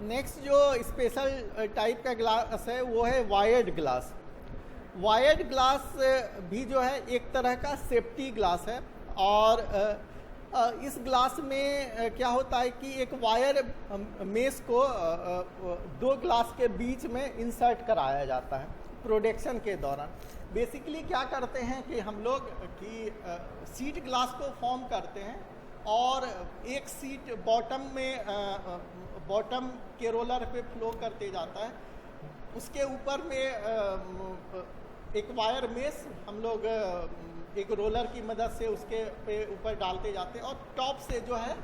Next जो special type का glass है वो है वायर्ड ग्लास। वायर्ड ग्लास भी जो है एक तरह का सेफ्टी ग्लास है। और इस ग्लास में क्या होता है कि एक वायर मेश को दो ग्लास के बीच में इंसर्ट कराया जाता है प्रोडक्शन के दौरान। बेसिकली क्या करते हैं कि हम लोग कि सीट ग्लास को फॉर्म करते हैं और एक सीट बॉटम के रोलर पे फ्लो करते जाता है। उसके ऊपर में एक वायर मेश हम लोग एक रोलर की मदद से उसके पे ऊपर डालते जाते हैं और टॉप से जो है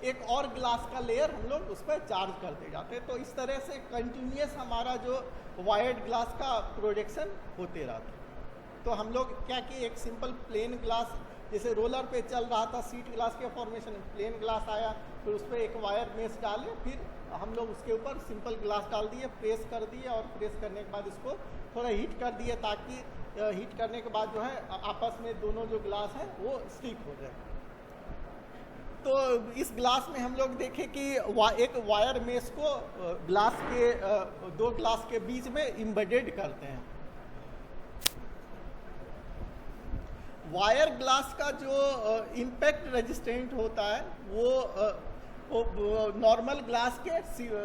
एक और ग्लास का लेयर हम लोग उस पर चार्ज करते जाते हैं। तो इस तरह से कंटिन्यूस हमारा जो वायर्ड ग्लास का प्रोडक्शन होते रहता है। तो हम लोग क्या कि एक सिंपल प्लेन ग्लास जैसे रोलर पे चल रहा था सीट ग्लास के फॉर्मेशन में, प्लेन ग्लास आया फिर उस पर एक वायर मेश डाले, फिर हम लोग उसके ऊपर सिंपल ग्लास डाल दिए, प्रेस कर दिए और प्रेस करने के बाद इसको थोड़ा हीट कर दिए ताकि हीट करने के बाद जो है आपस में दोनों जो ग्लास हैं वो स्टिक हो जाए। तो इस ग्लास में हम लोग देखें कि एक वायर मेश को ग्लास के दो ग्लास के बीच में एम्बेडेड करते हैं। वायर ग्लास का जो इम्पैक्ट रेजिस्टेंट होता है वो नॉर्मल ग्लास के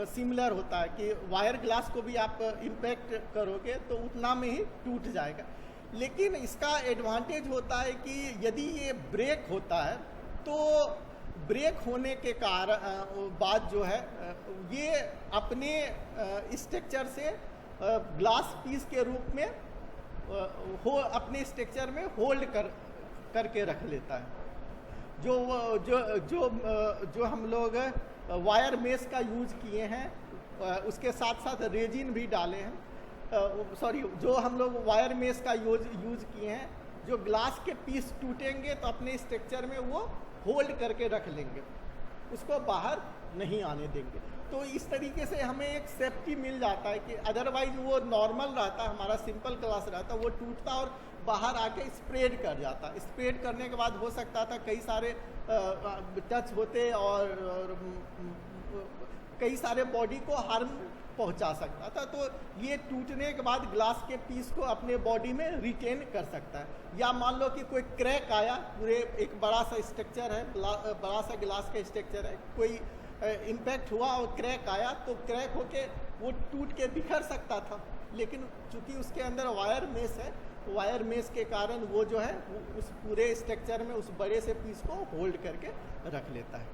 सिमिलर होता है कि वायर ग्लास को भी आप इम्पैक्ट करोगे तो उतना में ही टूट जाएगा। लेकिन इसका एडवांटेज होता है कि यदि ये ब्रेक होता है तो ब्रेक होने के कारण बाद जो है ये अपने स्ट्रक्चर से ग्लास पीस के रूप में अपने स्ट्रक्चर में होल्ड करके रख लेता है। जो हम लोग वायर मेश का यूज किए हैं उसके साथ साथ रेजिन भी डाले हैं, जो हम लोग वायर मेश का यूज किए हैं, जो ग्लास के पीस टूटेंगे तो अपने स्ट्रक्चर में वो होल्ड करके रख लेंगे, उसको बाहर नहीं आने देंगे। तो इस तरीके से हमें एक सेफ्टी मिल जाता है कि अदरवाइज वो नॉर्मल रहता, हमारा सिंपल ग्लास रहता, वो टूटता और बाहर आके स्प्रेड कर जाता। स्प्रेड करने के बाद हो सकता था कई सारे टच होते और कई सारे बॉडी को हार्म पहुंचा सकता था। तो ये टूटने के बाद ग्लास के पीस को अपने बॉडी में रिटेन कर सकता है। या मान लो कि कोई क्रैक आया, पूरे एक बड़ा सा स्ट्रक्चर है, बड़ा सा ग्लास का स्ट्रक्चर है, कोई इम्पैक्ट हुआ और क्रैक आया तो क्रैक होके वो टूट के बिखर सकता था। लेकिन चूंकि उसके अंदर वायर मेश है, वायर मेश के कारण वो जो है उस पूरे स्ट्रक्चर में उस बड़े से पीस को होल्ड करके रख लेता है।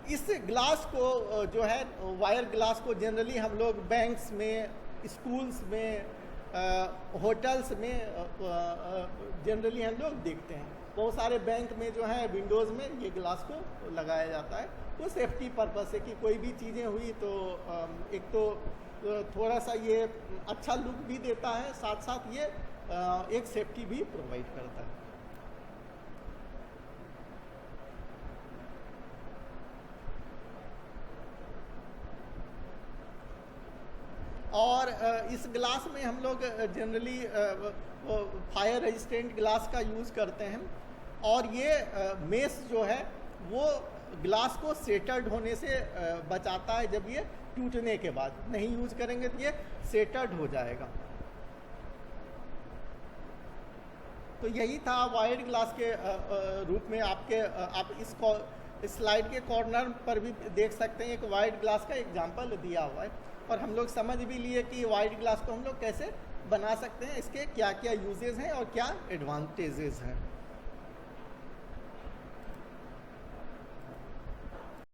इस ग्लास को जो है वायर ग्लास को जनरली हम लोग बैंक्स में, स्कूल्स में, होटल्स में जनरली हम लोग देखते हैं। बहुत सारे बैंक में जो है विंडोज़ में ये ग्लास को लगाया जाता है। तो सेफ्टी पर्पस है कि कोई भी चीज़ें हुई तो एक तो थोड़ा सा ये अच्छा लुक भी देता है, साथ साथ ये एक सेफ्टी भी प्रोवाइड करता है। और इस ग्लास में हम लोग जनरली फायर रेजिस्टेंट ग्लास का यूज़ करते हैं। और ये मेश जो है वो ग्लास को सेटर्ड होने से बचाता है। जब ये टूटने के बाद नहीं यूज करेंगे तो ये सेटर्ड हो जाएगा। तो यही था वायर्ड ग्लास के रूप में आप इस स्लाइड के कॉर्नर पर भी देख सकते हैं, एक वायर्ड ग्लास का एग्जांपल दिया हुआ है। और हम लोग समझ भी लिए कि वायर्ड ग्लास को हम लोग कैसे बना सकते हैं, इसके क्या क्या यूजेस हैं और क्या एडवांटेजेस हैं।